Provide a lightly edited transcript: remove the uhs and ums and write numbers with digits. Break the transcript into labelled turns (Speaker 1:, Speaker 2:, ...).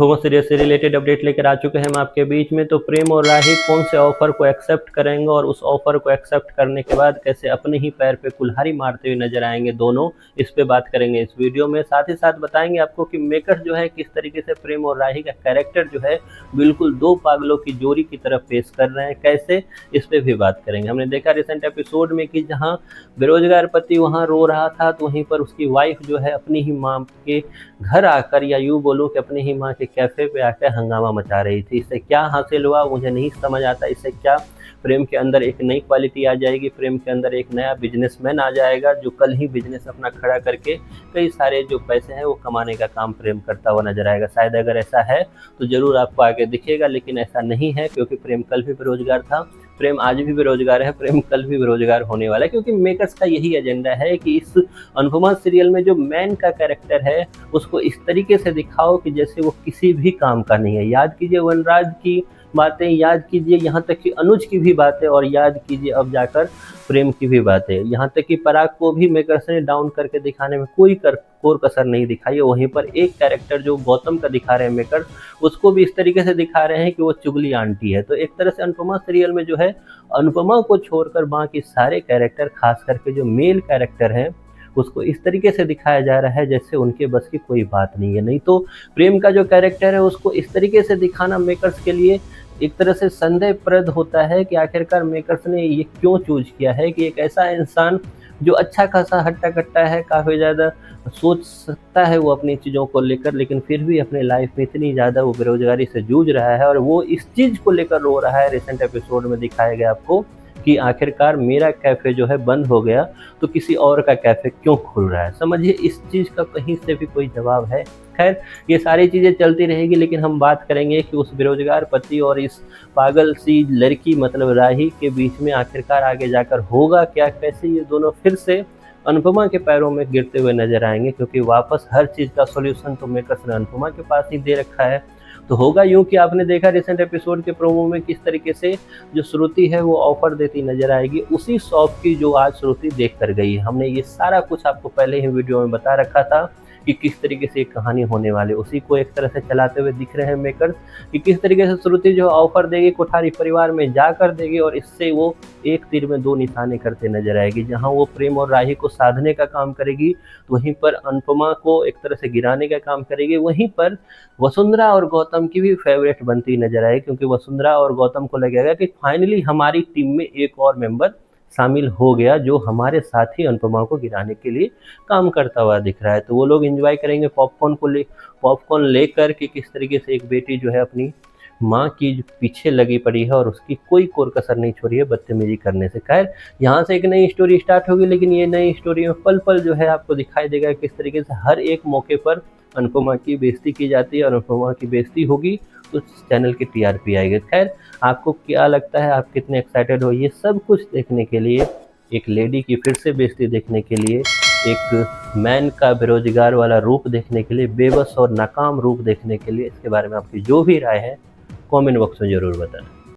Speaker 1: Anupama serial से related update लेकर आ चुके हैं हम आपके बीच में। तो प्रेम और राही कौन से ऑफर को एक्सेप्ट करेंगे और उस ऑफर को एक्सेप्ट करने के बाद कैसे अपने ही पैर पे कुल्हाड़ी मारते हुए नजर आएंगे दोनों, इस पे बात करेंगे इस वीडियो में। साथ ही साथ बताएंगे आपको कि मेकर्स जो है किस तरीके से प्रेम और राही का कैरेक्टर जो है बिल्कुल दो पागलों की जोड़ी की तरफ पेश कर रहे हैं, कैसे, इस पे भी बात करेंगे। हमने देखा रिसेंट एपिसोड में कि जहाँ बेरोजगार पति वहाँ रो रहा था, तो वहीं पर उसकी वाइफ जो है अपनी ही माँ के घर आकर, या यूँ बोलूँ कि अपनी ही माँ के कैफ़े पे आकर हंगामा मचा रही थी। इससे क्या हासिल हुआ मुझे नहीं समझ आता। इससे क्या प्रेम के अंदर एक नई क्वालिटी आ जाएगी, प्रेम के अंदर एक नया बिजनेसमैन आ जाएगा जो कल ही बिजनेस अपना खड़ा करके कई सारे जो पैसे हैं वो कमाने का काम प्रेम करता हुआ नजर आएगा। शायद अगर ऐसा है तो ज़रूर आपको आगे दिखेगा, लेकिन ऐसा नहीं है, क्योंकि प्रेम कल भी बेरोजगार था, प्रेम आज भी बेरोजगार है, प्रेम कल भी बेरोजगार होने वाला है। क्योंकि मेकर्स का यही एजेंडा है कि इस अनुपमा सीरियल में जो मैन का कैरेक्टर है उसको इस तरीके से दिखाओ कि जैसे वो किसी भी काम का नहीं है। याद कीजिए वनराज की बातें, याद कीजिए यहाँ तक कि अनुज की भी बातें, और याद कीजिए अब जाकर प्रेम की भी बातें। यहाँ तक कि पराग को भी मेकर्स ने डाउन करके दिखाने में कोई कोर कसर नहीं दिखाई है। वहीं पर एक कैरेक्टर जो गौतम का दिखा रहे हैं मेकर्स, उसको भी इस तरीके से दिखा रहे हैं कि वो चुगली आंटी है। तो एक तरह से अनुपमा सीरियल में जो है अनुपमा को छोड़कर बाकी सारे कैरेक्टर, खास करके जो मेल कैरेक्टर हैं, उसको इस तरीके से दिखाया जा रहा है जैसे उनके बस की कोई बात नहीं है। नहीं तो प्रेम का जो कैरेक्टर है उसको इस तरीके से दिखाना मेकर्स के लिए एक तरह से संदेहप्रद होता है कि आखिरकार मेकर्स ने ये क्यों चूज किया है कि एक ऐसा इंसान जो अच्छा खासा हट्टा कट्टा है, काफ़ी ज़्यादा सोच सकता है वो अपनी चीज़ों को लेकर, लेकिन फिर भी अपने लाइफ में इतनी ज़्यादा वो बेरोजगारी से जूझ रहा है और वो इस चीज़ को लेकर रो रहा है। रिसेंट एपिसोड में दिखाया गया आपको कि आखिरकार मेरा कैफ़े जो है बंद हो गया तो किसी और का कैफ़े क्यों खुल रहा है। समझिए इस चीज़ का कहीं से भी कोई जवाब है। खैर ये सारी चीज़ें चलती रहेगी, लेकिन हम बात करेंगे कि उस बेरोजगार पति और इस पागल सी लड़की मतलब राही के बीच में आखिरकार आगे जाकर होगा क्या, कैसे ये दोनों फिर से अनुपमा के पैरों में गिरते हुए नजर आएंगे। क्योंकि वापस हर चीज़ का सॉल्यूशन तो मेकर्स ने अनुपमा के पास ही दे रखा है। तो होगा यूँ कि आपने देखा रिसेंट एपिसोड के प्रोमो में किस तरीके से जो श्रुति है वो ऑफर देती नजर आएगी, उसी शॉप की जो आज श्रुति देख कर गई है। हमने ये सारा कुछ आपको पहले ही वीडियो में बता रखा था कि किस तरीके से एक कहानी होने वाली, उसी को एक तरह से चलाते हुए दिख रहे हैं मेकर्स कि किस तरीके से श्रुति जो ऑफर देगी कोठारी परिवार में जाकर देगी, और इससे वो एक तीर में दो निशाने करते नजर आएगी। जहां वो प्रेम और राही को साधने का काम करेगी, तो वहीं पर अनुपमा को एक तरह से गिराने का काम करेगी। वहीं पर वसुंधरा और गौतम की भी फेवरेट बनती नजर आएगी, क्योंकि वसुंधरा और गौतम को लगेगा कि फाइनली हमारी टीम में एक और मेंबर शामिल हो गया जो हमारे साथ ही अनुपमा को गिराने के लिए काम करता हुआ दिख रहा है। तो वो लोग एंजॉय करेंगे पॉपकॉर्न लेकर कि किस तरीके से एक बेटी जो है अपनी माँ की पीछे लगी पड़ी है और उसकी कोई कोर कसर नहीं छोड़ी है बदतमीजी करने से। खैर यहाँ से एक नई स्टोरी स्टार्ट होगी, लेकिन ये नई स्टोरी में पल पल जो है आपको दिखाई देगा किस तरीके से हर एक मौके पर अनुपमा की बेइज्जती की जाती है, और अनुपमा की बेइज्जती होगी तो चैनल की टीआरपी आएगी। खैर आपको क्या लगता है, आप कितने एक्साइटेड हो ये सब कुछ देखने के लिए, एक लेडी की फिर से बेइज्जती देखने के लिए, एक मैन का बेरोजगार वाला रूप देखने के लिए, बेबस और नाकाम रूप देखने के लिए? इसके बारे में आपकी जो भी राय है कमेंट बॉक्स में ज़रूर बताएं।